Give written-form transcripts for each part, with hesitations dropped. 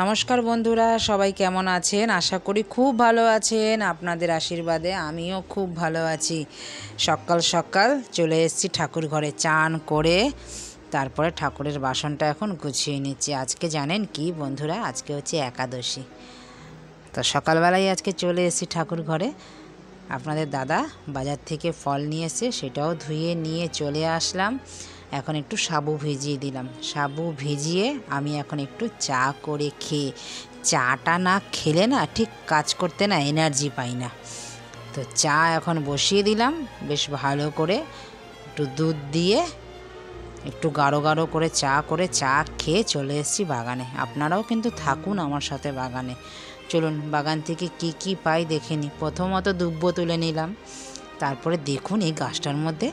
নমস্কার বন্ধুরা, সবাই কেমন আছেন? আশা করি খুব ভালো আছেন। আপনাদের আশীর্বাদে আমিও খুব ভালো আছি। সকাল সকাল চলে এসেছি ঠাকুর ঘরে, চান করে তারপরে ঠাকুরের বাসনটা এখন গুছিয়ে নিচ্ছি। আজকে জানেন কি বন্ধুরা, আজকে হচ্ছে একাদশী। তো সকালবেলায় আজকে চলে এসেছি ঠাকুর ঘরে। আপনাদের দাদা বাজার থেকে ফল নিয়ে এসে সেটাও ধুয়ে নিয়ে চলে আসলাম। এখন একটু সাবু ভিজিয়ে দিলাম। সাবু ভিজিয়ে আমি এখন একটু চা করে খেয়ে, চাটা না খেলে না ঠিক কাজ করতে না এনার্জি পাই না। তো চা এখন বসিয়ে দিলাম, বেশ ভালো করে একটু দুধ দিয়ে একটু গাঢ় গাঢ় করে চা খেয়ে চলে এসেছি বাগানে। আপনারাও কিন্তু থাকুন আমার সাথে বাগানে। চলুন বাগান থেকে কি কি পাই দেখে নিই। প্রথমত দুব্ব তুলে নিলাম। তারপরে দেখুন এই গাছটার মধ্যে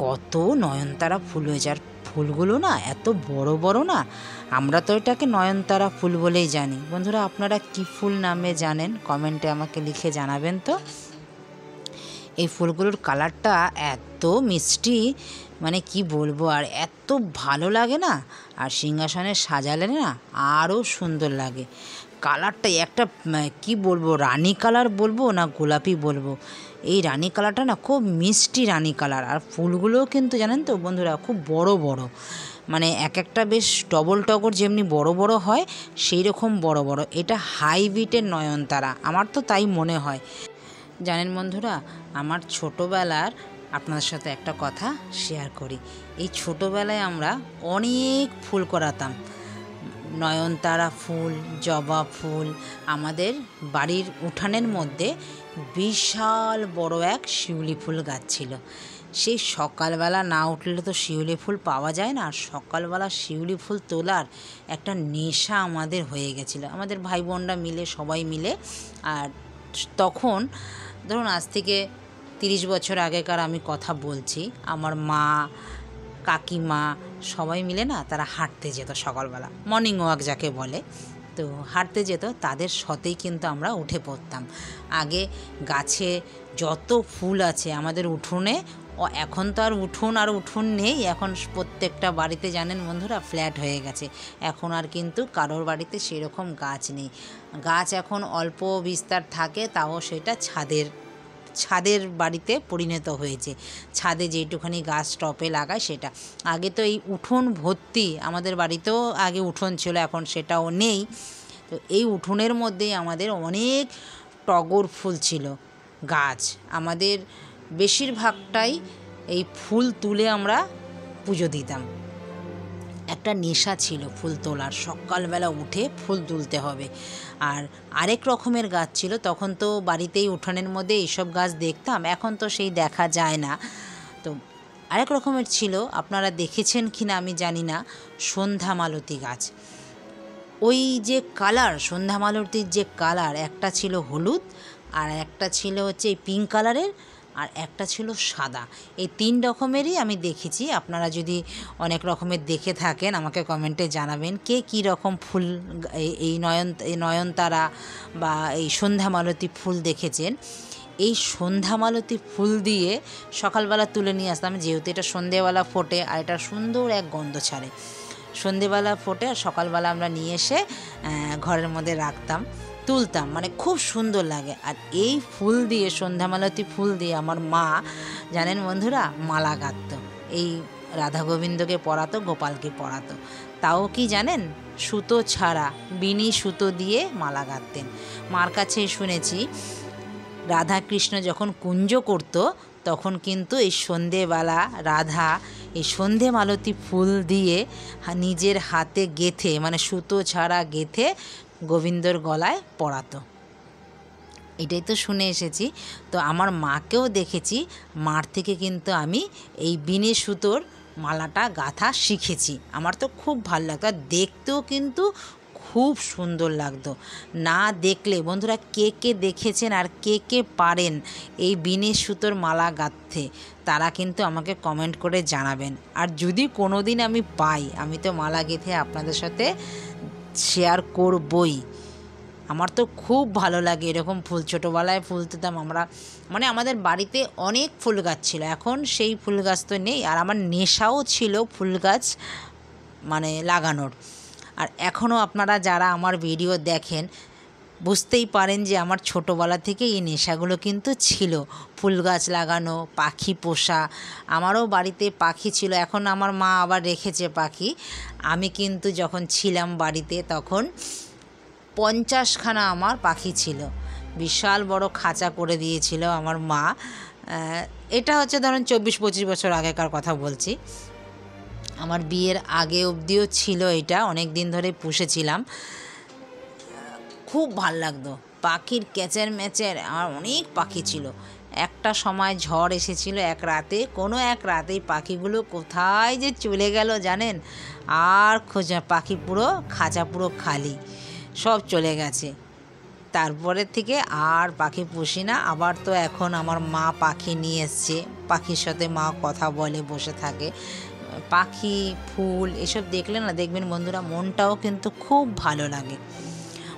কত নয়নতারা ফুল হয়েছে। আর ফুলগুলো না এত বড় বড় না, আমরা তো এটাকে নয়নতারা ফুল বলেই জানি। বন্ধুরা, আপনারা কি ফুল নামে জানেন কমেন্টে আমাকে লিখে জানাবেন তো। এই ফুলগুলোর কালারটা এত মিষ্টি, মানে কি বলবো, আর এত ভালো লাগে না। আর সিংহাসনে সাজালে না আরও সুন্দর লাগে। কালারটা একটা কি বলবো, রানী কালার বলবো না গোলাপি বলবো, এই রানী কালারটা না খুব মিষ্টি রানী কালার। আর ফুলগুলোও কিন্তু জানেন তো বন্ধুরা খুব বড় বড়, মানে এক একটা বেশ ডবল টগর যেমনি বড় বড় হয় সেই রকম বড় বড়। এটা হাইব্রিডের নয়নতারা, আমার তো তাই মনে হয়। জানেন বন্ধুরা, আমার ছোটোবেলার আপনাদের সাথে একটা কথা শেয়ার করি। এই ছোটোবেলায় আমরা অনেক ফুল করাতাম। নয়নতারা ফুল, জবা ফুল। আমাদের বাড়ির উঠানের মধ্যে বিশাল বড় এক শিউলি ফুল গাছ ছিল। সেই সকালবেলা না উঠলে তো শিউলি ফুল পাওয়া যায় না। আর সকালবেলা শিউলি ফুল তোলার একটা নেশা আমাদের হয়ে গেছিলো, আমাদের ভাই বোনরা মিলে, সবাই মিলে। আর তখন ধরুন আজ থেকে 30 বছর আগেকার আমি কথা বলছি, আমার মা, কাকিমা সবাই মিলে না তারা হাঁটতে যেত সকালবেলা, মর্নিং ওয়াক যাকে বলে। তো হাঁটতে যেত, তাদের সাথেই কিন্তু আমরা উঠে পড়তাম। আগে গাছে যত ফুল আছে আমাদের উঠোনে, এখন তো আর উঠোন নেই। এখন প্রত্যেকটা বাড়িতে জানেন বন্ধুরা ফ্ল্যাট হয়ে গেছে। এখন আর কিন্তু কারোর বাড়িতে সেরকম গাছ নেই। গাছ এখন অল্প বিস্তার থাকে, তাও সেটা ছাদের বাড়িতে পরিণত হয়েছে। ছাদে যেইটুখানি গাছ টপে লাগায় সেটা। আগে তো এই উঠোন ভর্তি, আমাদের বাড়িতেও আগে উঠোন ছিল, এখন সেটাও নেই। তো এই উঠোনের মধ্যেই আমাদের অনেক টগর ফুল ছিল গাছ। আমাদের বেশিরভাগটাই এই ফুল তুলে আমরা পুজো দিতাম। একটা নেশা ছিল ফুল তোলার, সকালবেলা উঠে ফুল তুলতে হবে। আর আরেক রকমের গাছ ছিল, তখন তো বাড়িতেই উঠানের মধ্যে এইসব গাছ দেখতাম, এখন তো সেই দেখা যায় না। তো আরেক রকমের ছিল, আপনারা দেখেছেন কি না আমি জানি না, সন্ধ্যা মালতী গাছ। ওই যে কালার, সন্ধ্যা মালতীর যে কালার, একটা ছিল হলুদ, আর একটা ছিল হচ্ছে এই পিঙ্ক কালারের, আর একটা ছিল সাদা। এই 3 রকমেরই আমি দেখেছি। আপনারা যদি অনেক রকমের দেখে থাকেন আমাকে কমেন্টে জানাবেন কে কী রকম ফুল এই নয়নতারা বা এই সন্ধ্যা মালতী ফুল দেখেছেন। এই সন্ধ্যা মালতী ফুল দিয়ে সকালবেলা তুলে নিয়ে আসতাম, যেহেতু এটা সন্ধেবেলা ফোটে আর এটা সুন্দর এক গন্ধ ছাড়ে। সন্ধেবেলা ফোটে আর সকালবেলা আমরা নিয়ে এসে ঘরের মধ্যে রাখতাম, তুলতাম, মানে খুব সুন্দর লাগে। আর এই ফুল দিয়ে, সন্ধ্যা মালতী ফুল দিয়ে আমার মা জানেন বন্ধুরা মালা গাঁথত। এই রাধা গোবিন্দকে পরাতো, গোপালকে পরাতো। তাও কি জানেন, সুতো ছাড়া বিনি সুতো দিয়ে মালা গাঁথতেন। মার কাছে শুনেছি রাধা কৃষ্ণ যখন কুঞ্জ করতো তখন কিন্তু এই সন্ধেবেলা রাধা এই সন্ধে মালতী ফুল দিয়ে নিজের হাতে গেঁথে, মানে সুতো ছাড়া গেঁথে গোবিন্দর গলায় পরাতো। এটাই তো শুনে এসেছি। তো আমার মাকেও দেখেছি, মার থেকে কিন্তু আমি এই বিনে সুতোর মালাটা গাঁথা শিখেছি। আমার তো খুব ভালো লাগতো, আর দেখতেও কিন্তু খুব সুন্দর লাগতো। না দেখলে বন্ধুরা, কে কে দেখেছেন আর কে কে পারেন এই বিনে সুতোর মালা গাঁথতে, তারা কিন্তু আমাকে কমেন্ট করে জানাবেন। আর যদি কোনো দিন আমি পাই, আমি তো মালা গেঁথে আপনাদের সাথে শেয়ার করবই। আমার তো খুব ভালো লাগে এরকম ফুল। ছোটোবেলায় ফুল তুলতাম আমরা, মানে আমাদের বাড়িতে অনেক ফুল গাছ ছিল, এখন সেই ফুল গাছ তো নেই। আর আমার নেশাও ছিল ফুল গাছ মানে লাগানোর। আর এখনও আপনারা যারা আমার ভিডিও দেখেন বুঝতেই পারেন যে আমার ছোটোবেলা থেকে এই নেশাগুলো কিন্তু ছিল। ফুল গাছ লাগানো, পাখি পোষা, আমারও বাড়িতে পাখি ছিল। এখন আমার মা আবার রেখেছে পাখি। আমি কিন্তু যখন ছিলাম বাড়িতে তখন 50খানা আমার পাখি ছিল। বিশাল বড় খাঁচা করে দিয়েছিল আমার মা। এটা হচ্ছে ধরুন 24-25 বছর আগেকার কথা বলছি। আমার বিয়ের আগে অবধিও ছিল এটা, অনেক দিন ধরে পুষেছিলাম। খুব ভাল লাগতো পাখির ক্যাচের ম্যাচের। আমার অনেক পাখি ছিল। একটা সময় ঝড় এসেছিল এক রাতে, কোনো এক রাতেই পাখিগুলো কোথায় যে চলে গেল জানেন, আর খোঁজা পাখি পুরো খাঁচা পুরো খালি, সব চলে গেছে। তারপরে থেকে আর পাখি পুষি না। আবার তো এখন আমার মা পাখি নিয়ে এসছে, পাখির সাথে মা কথা বলে বসে থাকে। পাখি ফুল এসব দেখলে না দেখবেন বন্ধুরা মনটাও কিন্তু খুব ভালো লাগে,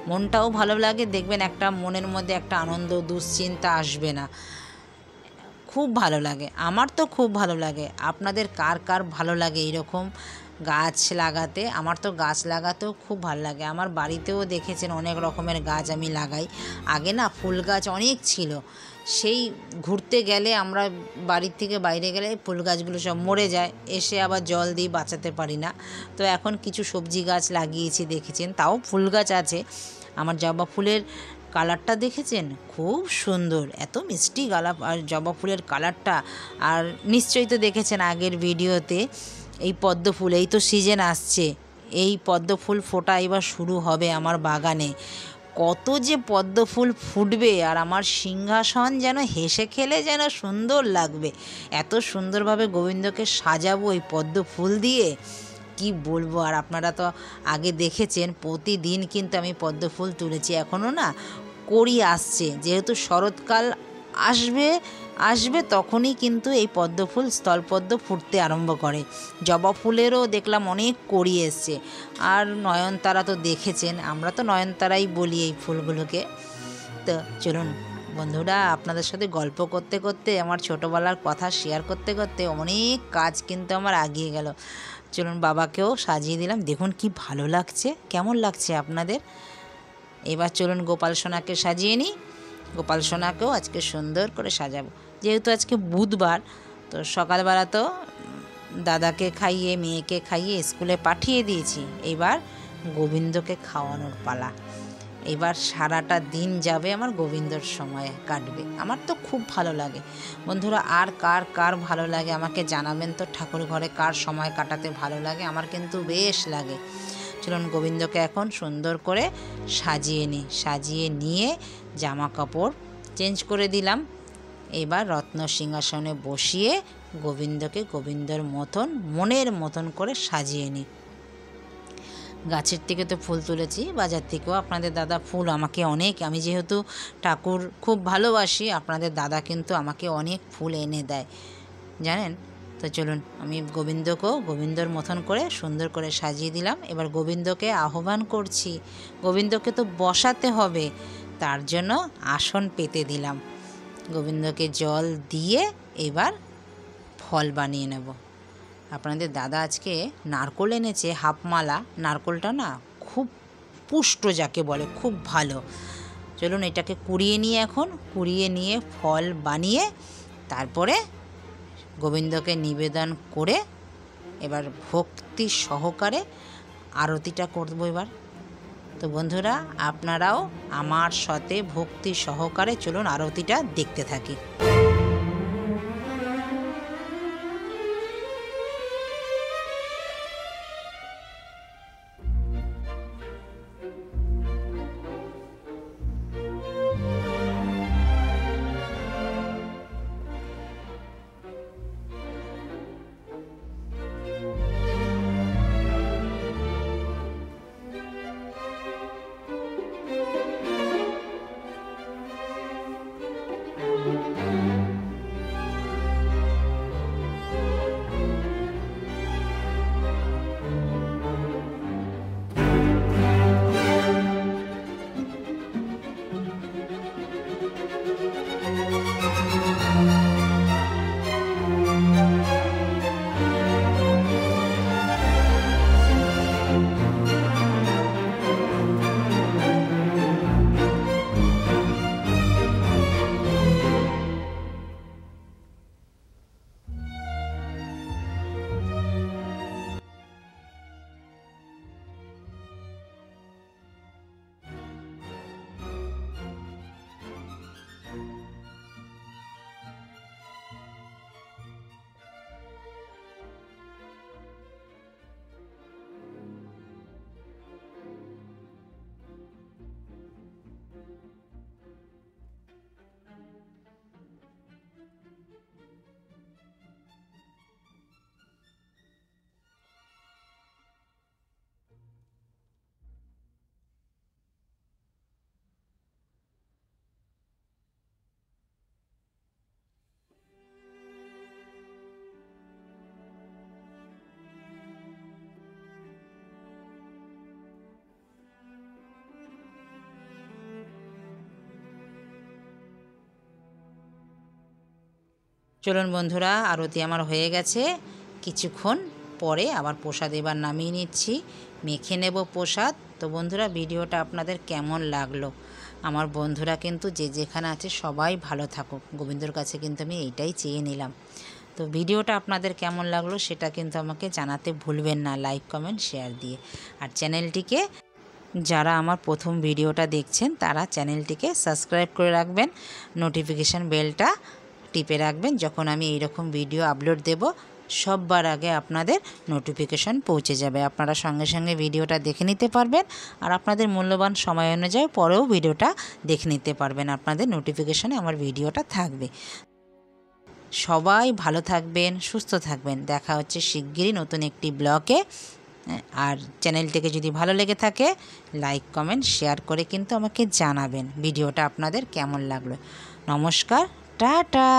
মনটাও ভালো লাগে। দেখবেন একটা মনের মধ্যে একটা আনন্দ, দুশ্চিন্তা আসবে না। খুব ভালো লাগে, আমার তো খুব ভালো লাগে। আপনাদের কার কার ভালো লাগে এইরকম গাছ লাগাতে? আমার তো গাছ লাগাতেও খুব ভালো লাগে। আমার বাড়িতেও দেখেছেন অনেক রকমের গাছ আমি লাগাই। আগে না ফুল গাছ অনেক ছিল, সেই ঘুরতে গেলে আমরা বাড়ির থেকে বাইরে গেলে ফুল গাছগুলো সব মরে যায়, এসে আবার জল দিয়ে বাঁচাতে পারি না। তো এখন কিছু সবজি গাছ লাগিয়েছি দেখেছেন, তাও ফুল গাছ আছে। আমার জবা ফুলের কালারটা দেখেছেন, খুব সুন্দর, এত মিষ্টি গোলাপ আর জবা ফুলের কালারটা। আর নিশ্চয়ই তো দেখেছেন আগের ভিডিওতে এই পদ্ম ফুল, এই তো সিজন আসছে, এই পদ্ম ফুল ফোটা এবার শুরু হবে আমার বাগানে। কত যে পদ্ম ফুল ফুটবে, আর আমার সিংহাসন যেন হেসে খেলে যেন সুন্দর লাগবে। এত সুন্দরভাবে গোবিন্দকে সাজাবো এই পদ্ম ফুল দিয়ে, কি বলবো। আর আপনারা তো আগে দেখেছেন প্রতিদিন কিন্তু আমি পদ্ম ফুল তুলেছি, এখনও না করি আসছে। যেহেতু শরৎকাল আসবে আসবে তখনই কিন্তু এই পদ্ম ফুল স্থলপদ্ম ফুটতে আরম্ভ করে। জবা ফুলেরও দেখলাম অনেক কড়ি এসছে। আর নয়নতারা তো দেখেছেন, আমরা তো নয়নতারাই বলি এই ফুলগুলোকে। তো চলুন বন্ধুরা, আপনাদের সাথে গল্প করতে করতে, আমার ছোটোবেলার কথা শেয়ার করতে করতে অনেক কাজ কিন্তু আমার আগিয়ে গেল। চলুন বাবাকেও সাজিয়ে দিলাম, দেখুন কি ভালো লাগছে, কেমন লাগছে আপনাদের। এবার চলুন গোপাল সোনাকে সাজিয়ে নিই। গোপাল সোনাকেও আজকে সুন্দর করে সাজাবো। যেহেতু আজকে বুধবার, তো সকালবেলা তো দাদাকে খাইয়ে মেয়েকে খাইয়ে স্কুলে পাঠিয়ে দিয়েছি। এবার গোবিন্দকে খাওয়ানোর পালা। এবার সারাটা দিন যাবে আমার গোবিন্দর সময় কাটবে। আমার তো খুব ভালো লাগে বন্ধুরা। আর কার কার ভালো লাগে আমাকে জানাবেন তো, ঠাকুর ঘরে কার সময় কাটাতে ভালো লাগে? আমার কিন্তু বেশ লাগে। চলুন গোবিন্দকে এখন সুন্দর করে সাজিয়ে নিই। সাজিয়ে নিয়ে জামা কাপড় চেঞ্জ করে দিলাম। এবার রত্ন সিংহাসনে বসিয়ে গোবিন্দকে গোবিন্দর মতন মনের মতন করে সাজিয়ে নিই। গাছের থেকে তো ফুল তুলেছি, বাজার থেকেও আপনাদের দাদা ফুল আমাকে অনেক, আমি যেহেতু ঠাকুর খুব ভালোবাসি, আপনাদের দাদা কিন্তু আমাকে অনেক ফুল এনে দেয় জানেন। তো চলুন আমি গোবিন্দকেও গোবিন্দর মতন করে সুন্দর করে সাজিয়ে দিলাম। এবার গোবিন্দকে আহ্বান করছি। গোবিন্দকে তো বসাতে হবে, তার জন্য আসন পেতে দিলাম। গোবিন্দকে জল দিয়ে এবার ফল বানিয়ে নেব। আপনাদের দাদা আজকে নারকোল এনেছে হাফমালা। নারকোলটা না খুব পুষ্ট যাকে বলে, খুব ভালো। চলুন এটাকে কুড়িয়ে নিয়ে এখন কুড়িয়ে নিয়ে ফল বানিয়ে তারপরে গোবিন্দকে নিবেদন করে এবার ভক্তি সহকারে আরতিটা করব এবার। তো বন্ধুরা আপনারাও আমার সাথে ভক্তি সহকারে চলুন আরতিটা দেখতে থাকি। চলুন বন্ধুরা, আরতি আমার হয়ে গেছে। কিছুক্ষণ পরে আবার প্রসাদ এবার নামিয়ে নিচ্ছি, মেখে নেব প্রসাদ। তো বন্ধুরা, ভিডিওটা আপনাদের কেমন লাগলো? আমার বন্ধুরা কিন্তু যে যেখানে আছে সবাই ভালো থাকুক, গোবিন্দর কাছে কিন্তু আমি এইটাই চেয়ে নিলাম। তো ভিডিওটা আপনাদের কেমন লাগলো সেটা কিন্তু আমাকে জানাতে ভুলবেন না, লাইক কমেন্ট শেয়ার দিয়ে। আর চ্যানেলটিকে, যারা আমার প্রথম ভিডিওটা দেখছেন তারা চ্যানেলটিকে সাবস্ক্রাইব করে রাখবেন, নোটিফিকেশান বেলটা টিপে রাখবেন। যখন আমি এইরকম ভিডিও আপলোড দেব সববার আগে আপনাদের নোটিফিকেশান পৌঁছে যাবে, আপনারা সঙ্গে সঙ্গে ভিডিওটা দেখে নিতে পারবেন। আর আপনাদের মূল্যবান সময় অনুযায়ী পরেও ভিডিওটা দেখে নিতে পারবেন, আপনাদের নোটিফিকেশানে আমার ভিডিওটা থাকবে। সবাই ভালো থাকবেন, সুস্থ থাকবেন। দেখা হচ্ছে শিগগিরই নতুন একটি ব্লগে। আর চ্যানেলটিকে যদি ভালো লেগে থাকে লাইক কমেন্ট শেয়ার করে কিন্তু আমাকে জানাবেন ভিডিওটা আপনাদের কেমন লাগলো। নমস্কার, টাটা।